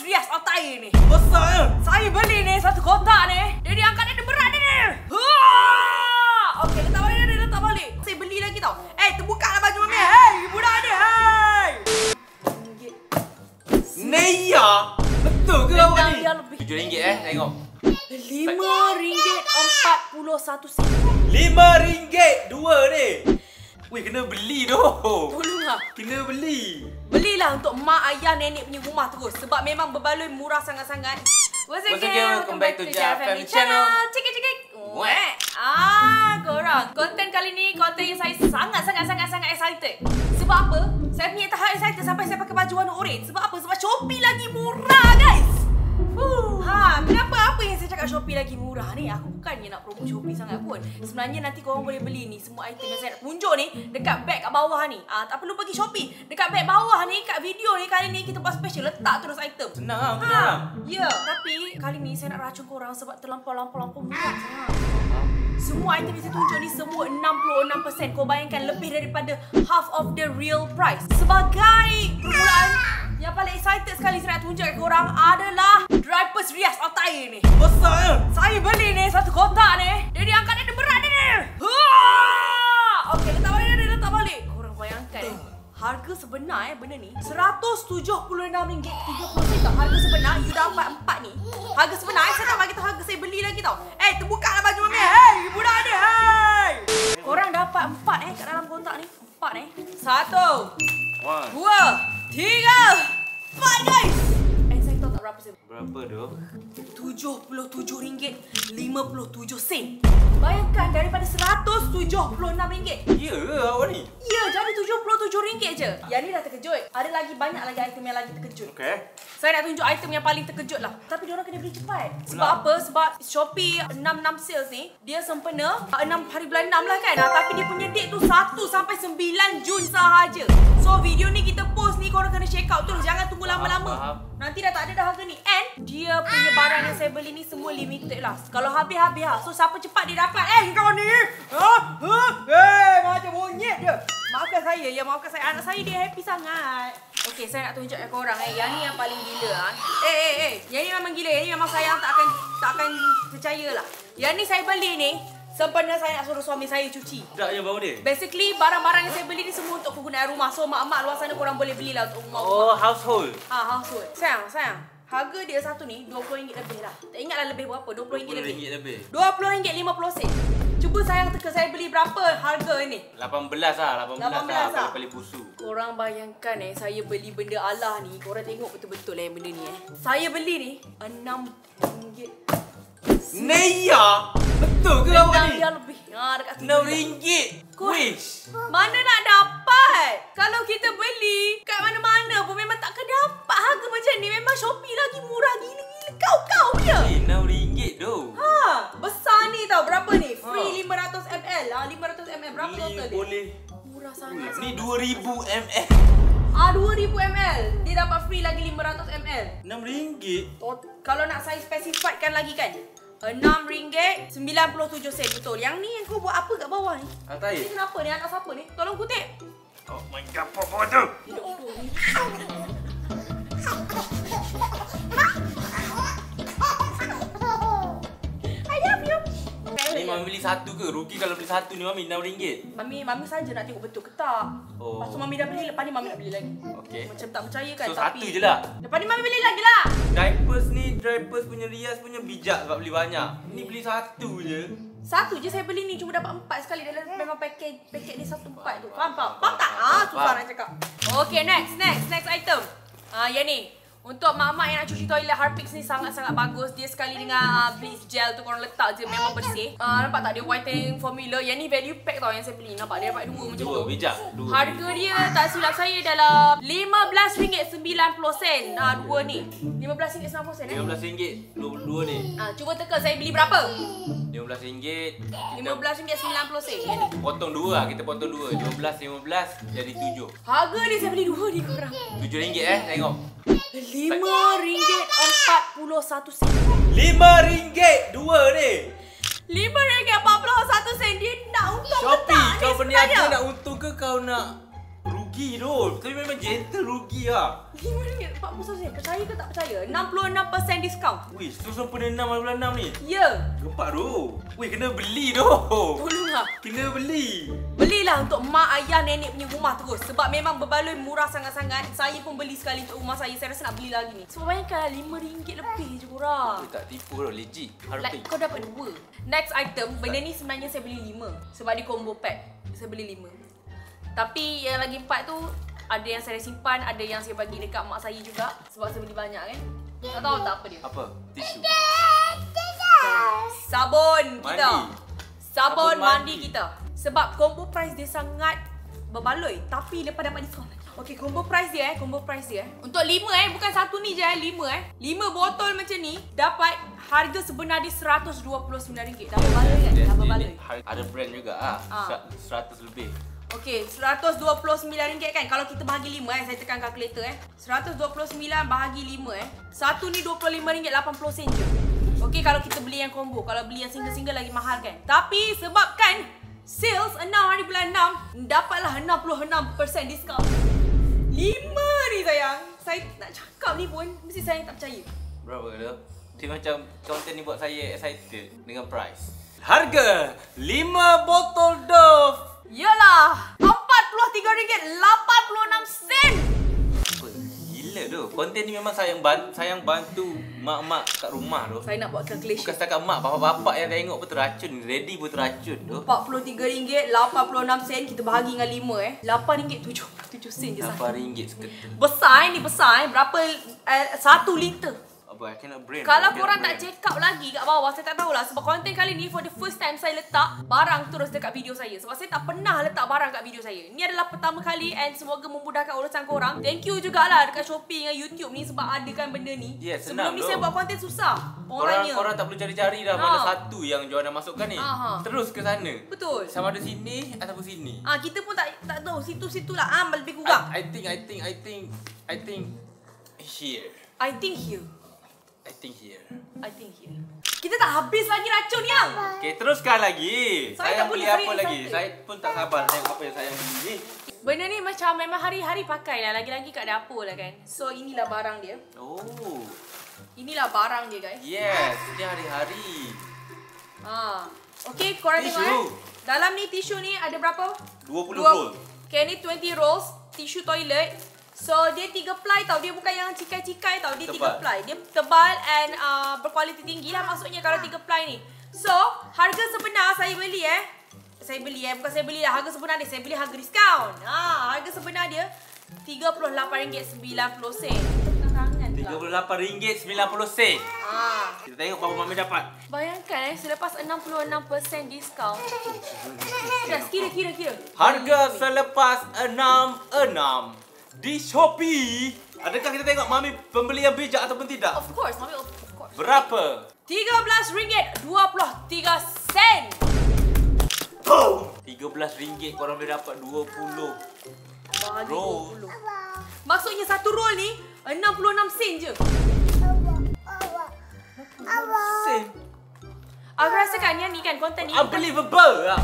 rias otai ni. Besar. Saya beli ni satu kotak ni. Dia diangkat dia berat ni. Okey, letak balik dia, letak balik. Saya beli lagi tau. Terbuka lah baju mami. Budak dia. Neya. Betul ke awak ni? RM7 tengok. RM5.41. RM5 dua ni. Weh, kena beli doh. Tolong lah. Kena beli. Belilah untuk mak, ayah, nenek punya rumah terus. Sebab memang berbaloi murah sangat-sangat. Once again, welcome back to Jaya Family Channel. Cekik-cekik. Korang. Konten kali ni konten yang saya sangat excited. Sebab apa? Saya punya tahap excited sampai saya pakai baju warna orange. Sebab apa? Sebab Shopee lagi murah, guys. Kenapa? Apa yang saya cakap Shopee lagi murah ni? Aku bukannya nak promote Shopee sangat pun. Sebenarnya nanti korang boleh beli ni semua item yang saya nak tunjuk ni dekat bag kat bawah ni. Tak perlu pergi Shopee. Dekat bag bawah ni, kat video ni kali ni kita buat special, letak terus item. Senang. Ya, tapi kali ni saya nak racun korang sebab terlampau murah sangat. Semua item yang saya tunjuk ni semua 66%. Kau bayangkan lebih daripada half of the real price. Sebagai permulaan, yang paling excited sekali saya nak tunjuk kat korang adalah Drypers rias otai ni. Besar. Saya beli ni satu kotak ni. Dia diangkat dia berat ni. Okey, letak balik dia, letak balik. Korang bayangkan harga sebenar benda ni RM176.30. Harga sebenar you dapat 4 ni. Harga sebenar saya nak bagi tahu harga saya beli lagi tau. Terbuka lah baju mami. Budak dia. Korang dapat 4 kat dalam kotak ni. 4 1 2 3 4 guys. Saya tahu tak berapa sen? Berapa doh? RM77.57. Bayangkan daripada RM176. Ya ke awak ni? Ya, jadi RM77 je. Yang ni dah terkejut. Ada lagi banyak lagi item yang lagi terkejut. Okey. Saya nak tunjuk item yang paling terkejut lah. Tapi diorang kena beli cepat. Sebab apa? Sebab Shopee 66 sales ni, dia sempena 6 hari bulan 6 lah kan. Tapi dia punya date tu 1 sampai 9 Jun sahaja. So video ni kita post ni, korang kena check out terus. Jangan tunggu lama-lama. Nanti dah tak ada dah harga ni. And dia punya barang yang saya beli ni semua limited lah. Kalau habis-habis lah. So siapa cepat dia dapat. Kau ni. Macam monyet je. Maafkan saya. Ya, maafkan saya. Anak saya dia happy sangat. Okey, saya nak tunjuk kat korang. Yang ni yang paling gila. Yang ni memang gila. Yang ni memang saya tak akan percayalah. Yang ni saya beli ni sempena saya nak suruh suami saya cuci. Tak je bau dia? Basically, barang-barang yang saya beli ni semua untuk kegunaan rumah. So, mak-mak luar sana korang boleh belilah untuk rumah. Oh, household. Household. Sayang. Harga dia satu ni RM20 lebih lah. Tak ingatlah lebih berapa. RM20 lebih. RM20.50. Cuba sayang teka saya beli berapa harga ni? 18 lah. 18 lah. Paling busu. Korang bayangkan saya beli benda Allah ni. Korang tengok betul-betul yang benda ni Saya beli ni RM6. Neya. Betul ke awak ni? RM6 lebih. Dekat RM6. Wish. Mana nak dapat? Kalau kita beli kat mana-mana pun memang takkan dapat harga macam ni. Memang Shopee lagi murah gila-gila. Kau punya. RM6 doh. Besar ni tau. Berapa ni? Free 500ml. 500ml. Berapa total dia? Boleh. Murah sangat. Ni 2000ml. 2000ml. Dia dapat free lagi 500ml. RM6. Kalau nak saya spesifikkan lagi kan, RM6.97. Betul. Yang ni yang kau buat apa kat bawah ni? Atai. Ni kenapa ni? Anak siapa ni? Tolong kutip. Oh my god, apa tu? I love you. Ni mami beli satu ke? Rugi kalau beli satu ni mami RM6. Mami saja nak tengok betul ke tak. Lepas tu mami dah beli, lepas ni mami nak beli lagi. Okey. Macam tak percaya kan. So tapi satu je lah. lepas ni mami beli lagi lah. Drypers punya rias punya bijak sebab beli banyak. Ni beli satu je. Satu je saya beli ni, cuma dapat 4 sekali. Dalam memang paket dia 1 4 tu. Faham tak? Susah nak cakap. Okay, next item. Yang ni. Untuk mak-mak yang nak cuci toilet, Harpix ni sangat-sangat bagus. Dia sekali dengan bleach gel tu korang letak je, memang bersih. Nampak tak dia whitening formula. Yang ni value pack tau yang saya beli. Nampak dia dapat 2 macam tu. Bijak. Harga dia tak silap saya dalam RM15.90. Dua ni. RM15.90 RM15 dua ni. Cuba teka saya beli berapa? RM15. RM15.90. Yang ni. Potong dua lah, kita potong dua. 12, 15 jadi 7. Harga ni saya beli 2 ni korang. RM7 tengok. RM5.41. RM5 dua ni. RM5.41. Dia nak untung Shopee, ke tak kau ni berniaga sebenarnya? nak untung ke kau nak rugi? rugi tu. Tapi memang gentle rugi lah. RM5.41. Percaya ke tak percaya? 66% diskaun. Wih, tu sempurna 6 ni. Ya. Gempak tu. Wih, kena beli tu. Tolonglah. Kena beli. Belilah untuk mak, ayah, nenek punya rumah terus. Sebab memang berbaloi murah sangat-sangat. Saya pun beli sekali untuk rumah saya. Saya rasa nak beli lagi ni. Sebab bayangkan RM5 lebih je korang. Tak tipu tau, legit. Like kau dapat 2. Next item, benda ni sebenarnya saya beli 5. Sebab dia combo pack. Saya beli 5. Tapi yang lagi 4 tu, ada yang saya simpan, ada yang saya bagi dekat mak saya juga. Sebab saya beli banyak kan. Tak tahu tak apa dia. Apa? Tisu. Sabun kita. Sabun mandi. mandi kita. Sebab combo price dia sangat berbaloi. Tapi lepas dapat diskaun. Okay, combo price dia combo price dia. Untuk 5 bukan satu ni je 5 5 botol macam ni dapat harga sebenar dia RM129. Dah berbaloi kan? Dah berbaloi. Ada brand juga ah. 100 lebih. Okay, RM129 kan. Kalau kita bahagi 5 saya tekan kalkulator RM129 bahagi 5 satu ni RM25.80 je. Okay, kalau kita beli yang combo. Kalau beli yang single-single lagi mahal kan. Tapi sebabkan sales 6 hari bulan 6, dapatlah 66% diskaun. 5 ni sayang. Saya nak cakap ni pun mesti saya tak percaya. Berapa tu? Dia macam konten ni buat saya excited dengan price. Harga 5 botol Dove. Yalah, RM43.86. Apa? Gila tu. Konten ni memang sayang bantu mak-mak kat rumah tu. Saya nak buat calculation. Bukan setakat mak, bapak-bapak yang tengok pun terracun. Ready pun terracun tu. RM43.86 kita bahagi dengan 5 RM8.77 je sah. RM8 seketul. Besar ni besar berapa 1 liter. Apa? I cannot brand. Kalau korang tak check out lagi kat bawah, saya tak tahulah. Sebab konten kali ni for the first time saya letak barang terus dekat video saya. Sebab saya tak pernah letak barang kat video saya. Ni adalah pertama kali and semoga memudahkan urusan korang. Thank you jugalah dekat Shopee dengan YouTube ni sebab adakan benda ni. Yes, sebelum ni tu. saya buat konten susah. Korang tak perlu cari-cari dah mana satu yang Joanna masukkan ni. Terus ke sana. Betul. Sama ada sini ataupun sini. Kita pun tak tahu situ-situ lah lebih kurang. I think here. I think here. Kita tak habis lagi racun yang. Okay, teruskan lagi. Saya tak beli boleh apa free lagi? excited. Saya pun tak sabar tengok apa yang saya beli ni. Benda ni macam memang hari-hari pakai lah. Lagi-lagi kat dapur lah kan. So inilah barang dia. Oh. Inilah barang dia guys. Yes, ini hari-hari. Okay, korang Tisu. tengok dalam ni tisu ni ada berapa? 20 roll. Okay, ni 20 rolls tisu toilet. So dia 3 ply tau. Dia bukan yang cikai-cikai tau. Dia 3 ply. Dia tebal and berkualiti tinggi lah maksudnya kalau 3 ply ni. So harga sebenar saya beli bukan saya beli lah. Harga sebenar dia saya beli harga diskaun. Harga sebenar dia RM38.90. RM38.90. Kita tengok berapa Mami dapat. Bayangkan selepas 66% diskaun. Dah kira. Harga selepas 66 di Shopee. Adakah kita tengok Mami pembeli yang bijak ataupun tidak? Of course, Mami, of course. Berapa? RM13.20. RM13 korang boleh dapat 20 Bahagi roll. 20. Maksudnya satu roll ni 66 sen je. Sen. Aku rasa kan yang ni kan konten ni Unbelievable lah.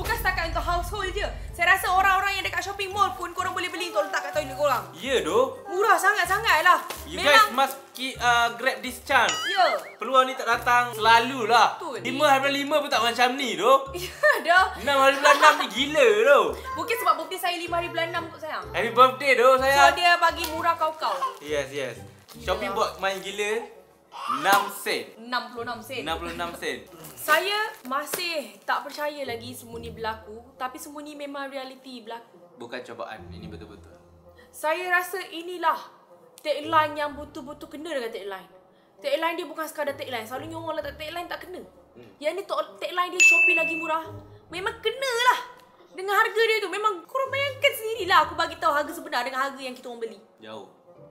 bukan setakat untuk household je. Saya rasa orang-orang yang dekat shopping mall pun korang boleh beli untuk letak kat toilet korang. Ya doh. Murah sangat-sangat lah. You guys must grab this chance. Ya. Peluang ni tak datang selalu lah. Betul. 5 hari 5 pun tak macam ni doh. Ya dah. 6 hari bulan 6 ni gila doh. Mungkin sebab birthday saya 5 hari bulan 6 kot sayang. Happy birthday doh So sayang. dia bagi murah kau-kau. Yes. Shopee buat main gila 6 sen. 66 sen. 66 sen. Saya masih tak percaya lagi semua ni berlaku. Tapi semua ni memang realiti berlaku. Bukan cobaan, ini betul-betul. Saya rasa inilah tagline yang betul-betul kena dengan tagline. Tagline dia bukan sekadar tagline. Selalunya orang letak tagline tak kena. Yang ni tagline dia Shopee lagi murah. Memang kena lah. Dengan harga dia tu. Memang korang bayangkan sendirilah. Aku bagi tahu harga sebenar dengan harga yang kita orang beli.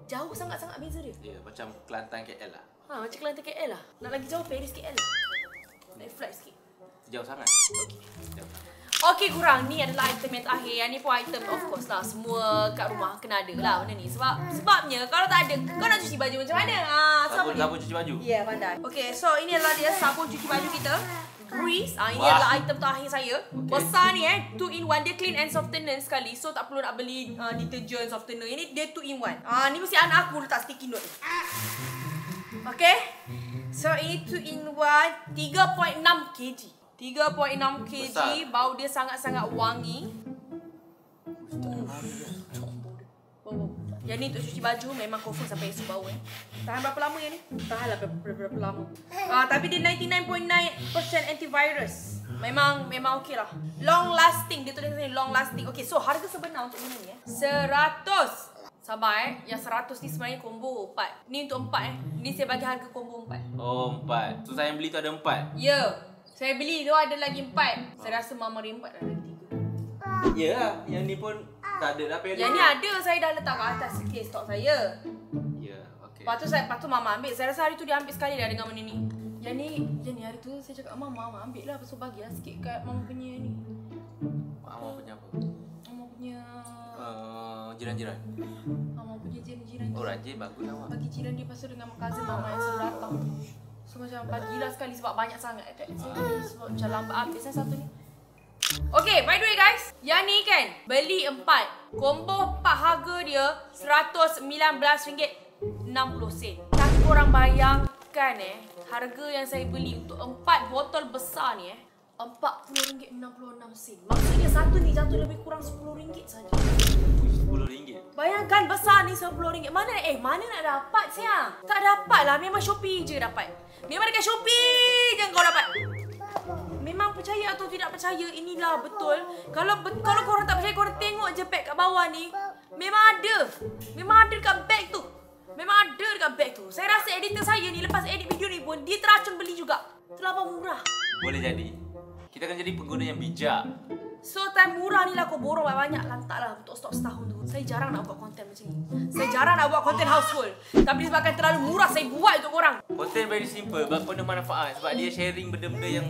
Jauh sangat-sangat beza dia. Ya, macam Kelantan KL lah. Macam Kelantan KL lah. Nak lagi jauh Paris KL lah. Naik flight sikit. Jauh sangat. Okay korang, ni adalah item yang terakhir. Yang ni pun item of course lah. Semua kat rumah kena ada lah benda ni. Sebabnya kalau tak ada, kau nak cuci baju macam mana? Sabun cuci baju. Ya, pandai. Okay, so ini adalah dia sabun cuci baju kita. grease. Ini adalah item terakhir saya. Besar ni 2-in-1. Dia clean and softener sekali. So tak perlu nak beli detergent softener. Ini dia 2-in-1. Ni mesti anak aku letak sticky note. Okay. So ini 2-in-1. 3.6 kg. 3.6 kg. Bau dia sangat-sangat wangi. Yang ni untuk cuci baju memang confirm sampai esok bau Tahan berapa lama yang ni? Tahanlah berapa lama. Tapi dia 99.9% antivirus. Memang okey lah. Long lasting. Dia tulis ni long lasting. Okay, so harga sebenar untuk benda ni 100. Sabar Yang 100 ni sebenarnya combo 4. Ni untuk 4 Ni saya bagi harga combo 4. Oh 4. So saya yang beli tu ada 4? Ya. Saya beli tu ada lagi 4. Saya rasa Mama Rimbat ada 3. Ya lah. Yang ni pun tak ada dah. Yang ni ada. Saya dah letak kat atas sikit stok saya. Ya, okey. Lepas tu Mama ambil. Saya rasa hari tu dia ambil sekali dah dengan benda ni. Yang ni hari tu saya cakap Mama ambil lah. Lepas tu bagilah sikit kat Mama punya ni. Mama punya apa? Mama punya jiran-jiran. Mama punya jiran. Oh rajin, bagus lah. Bagi jiran dia. Lepas tu dengan cousin Mama yang selalu datang. So macam bagilah sekali sebab banyak sangat. Sebab macam lambat habis lah satu ni. Okay, by the way guys, yang ni kan beli 4. Combo 4 harga dia RM19.60. Tapi korang bayangkan harga yang saya beli untuk 4 botol besar ni RM40.66. Maksudnya satu ni jatuh lebih kurang RM10 saja. RM10. Bayangkan besar ni RM10. Mana nak dapat siang? Tak dapat lah, memang Shopee je dapat. Memang dekat Shopee je kau dapat. Memang percaya atau tidak percaya, inilah betul. Kalau korang tak percaya, korang tengok je beg kat bawah ni. Memang ada. Memang ada dekat beg tu. Memang ada dekat beg tu. Saya rasa editor saya ni lepas edit video ni pun dia teracun beli juga. Terlampau murah. Boleh jadi. Kita akan jadi pengguna yang bijak. So time murah ni lah kau borong banyak lantaklah untuk stok setahun tu. Saya jarang nak buat konten macam ni. Saya jarang nak buat konten household. Tapi disebabkan terlalu murah saya buat untuk korang. Konten very simple, penuh manfaat sebab dia sharing benda-benda yang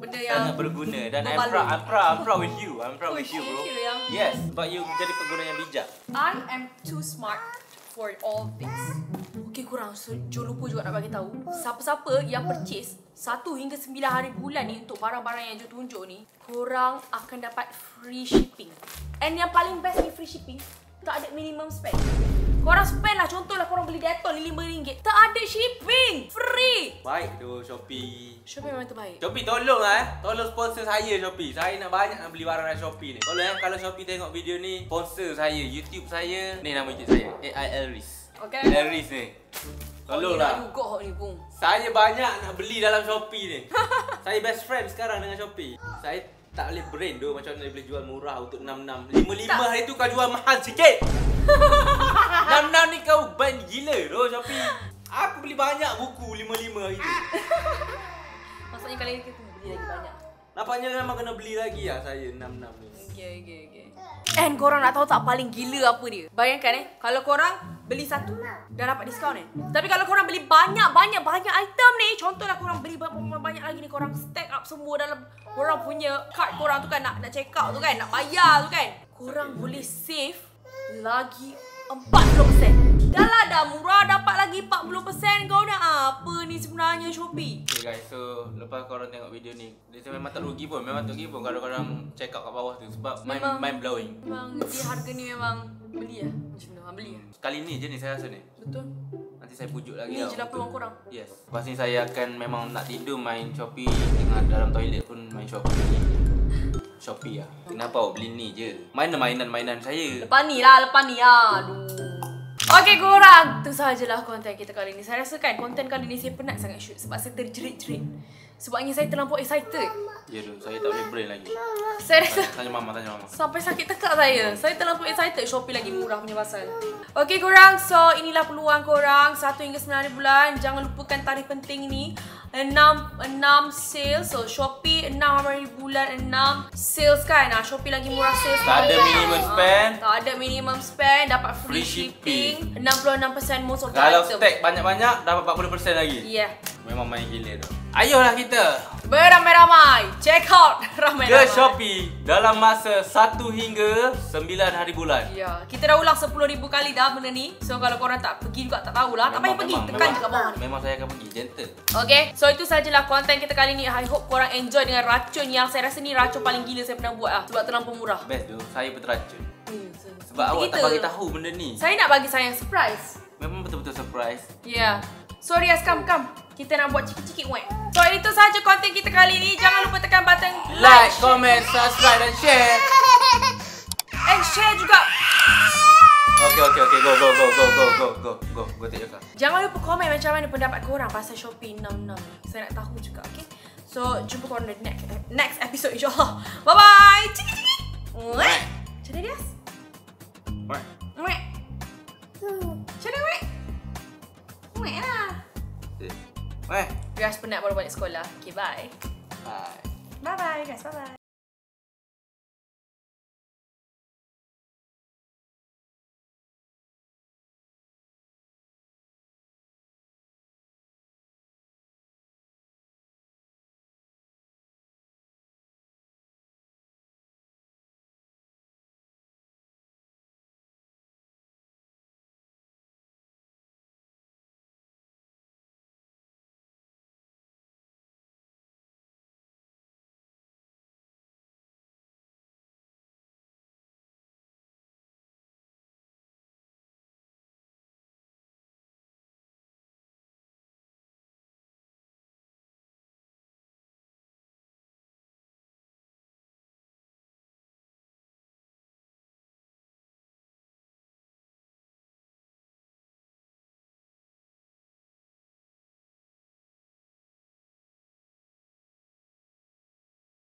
sangat berguna dan I'm proud with you. I'm proud with you, bro. Yes, sebab you jadi pengguna yang bijak. I am too smart for all things. Okay korang, so jangan lupa juga nak bagi tahu siapa-siapa yang purchase 1 hingga 9 hari bulan ni untuk barang-barang yang Joe tunjuk ni, korang akan dapat free shipping. And yang paling best ni free shipping, tak ada minimum spend. Korang spend lah, contohlah korang beli Dettol ni RM5, tak ada shipping, free. Baik tu Shopee. Shopee memang terbaik. Shopee tolong tolong sponsor saya Shopee. Saya nak banyak nak beli barang dari Shopee ni. Tolong kalau Shopee tengok video ni, sponsor saya, YouTube saya. Ni nama YouTube saya, AI Elris. Okay. Elris ni. Tolonglah. Juga ni pun. Saya banyak nak beli dalam Shopee ni. Saya best friend sekarang dengan Shopee. Saya tak boleh brain tu macam mana boleh jual murah untuk 66. 55 hari tu kau jual mahal sikit. 66 ni kau ban gila tu Shopee. Aku beli banyak buku 55 hari tu. Maksudnya kali ni kita beli lagi banyak. Nampaknya memang kena beli lagi lah saya 66 ni. Okay. And korang nak tahu tak paling gila apa dia? Bayangkan kalau korang beli satu dah dapat diskaun Tapi kalau korang beli banyak item ni, contohlah korang beli banyak lagi ni, korang stack up semua dalam korang punya card korang tu kan, nak check out tu kan, nak bayar tu kan, korang boleh save lagi 40%. Dah murah dapat lagi 40%. Kau nak apa ni sebenarnya Shopee? Okay guys, so lepas korang tengok video ni, dia memang tak rugi pun. Memang tak rugi pun kalau korang check out kat bawah tu. Sebab mind blowing. Memang dia harga ni memang beli lah. Macam mana beli lah. Kali ni je ni saya rasa ni. Betul. Nanti saya pujuk lagi ni je lah peluang korang. Yes. Lepas ni saya akan memang nak tidur main Shopee. Tengah dalam toilet pun main Shopee lah. Kenapa awak beli ni je? Mana mainan saya? Lepas ni lah. Aduh. Okay korang, tu sahajalah konten kita kali ni. Saya rasa kan konten kali ni saya penat sangat shoot sebab saya terjerit-jerit. Sebabnya saya terlampau excited. Ya tu, saya tak boleh brain lagi. Saya rasa Tanya mama. sampai sakit tekak saya. Saya terlampau excited. Shopee lagi murah punya pasal. Okay korang, so inilah peluang korang 1 hingga 9 hari bulan. Jangan lupakan tarikh penting ni. 6 sales. So Shopee 6 hari bulan 6 sales kan. Shopee lagi murah sales. Tak ada minimum spend. Tak ada minimum spend. Dapat free shipping. 66% most of the Kalau item. stack banyak-banyak dapat 40% lagi. Yeah. Memang main gila tu. Ayolah kita beramai-ramai check out ramai-ramai ke Shopee dalam masa 1 hingga 9 hari bulan. Ya, kita dah ulang 10,000 kali dah benda ni. So kalau korang tak pergi juga tak tahulah. Tak payah pergi, tekan je kat bawah ni. Memang saya akan pergi, gentle. Okay, so itu sajalah konten kita kali ni. I hope korang enjoy dengan racun yang saya rasa ni racun paling gila saya pernah buat lah. Sebab terlampau murah. Best tu, saya berteracun. Sebab awak tak bagi tahu benda ni. Saya nak bagi sayang surprise. Memang betul-betul surprise. Ya. So Riaz, come. Kita nak buat cikik-cikik wek. So itu saja konten kita kali ni. Jangan lupa tekan button like, comment, subscribe dan share. And share juga. Okay. Go take your car. Jangan lupa komen macam mana pendapat korang pasal Shopee 66 ni. Saya nak tahu juga, okay? So jumpa korang di next episode insyaAllah. Bye-bye. Cikik-cikik. Wek. Macam mana Riaz? Wek. Macam mana wek? Wek lah. Weh. Riaz penat baru balik sekolah. Okay, bye. Bye. Bye-bye guys, bye-bye.